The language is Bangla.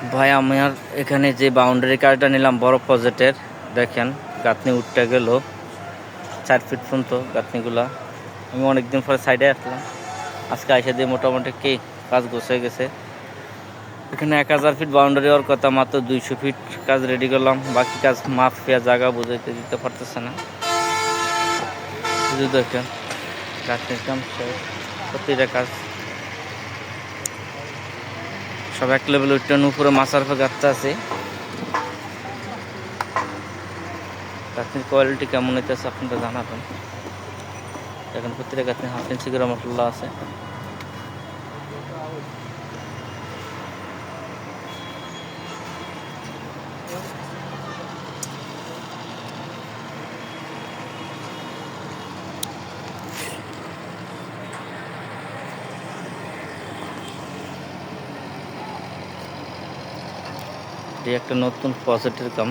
ভাই আমার এখানে যে বাউন্ডারি কার্ডটা নিলাম বড় প্রজেক্টের, দেখেন গাঁথনি উঠতে গেল 4 ফিট পর্যন্ত গাঁথনিগুলা। আমি অনেকদিন পরে সাইডে আসলাম, আজকে আইসা দিয়ে মোটামুটি কি কাজ গোছায় গেছে। এখানে 1000 ফিট বাউন্ডারি হওয়ার কথা, মাত্র 200 ফিট কাজ রেডি করলাম। বাকি কাজ মাফিয়া জায়গা বুঝাইতে দিতে পারতেছে না। শুধু দেখেন গাঁথনির কাম শেষ, প্রতিটা কাজ সব এক লেভেল উঠতেন। উপরে মাছার পর গাছটা আছে। গাঁথনির কোয়ালিটি কেমন হইতেছে আপনারা জানাবেন। এখন প্রতিটা গাঁথনি 1/2 ইঞ্চি করে মশলা আছে। একটা নতুন প্রজেক্টের কাম।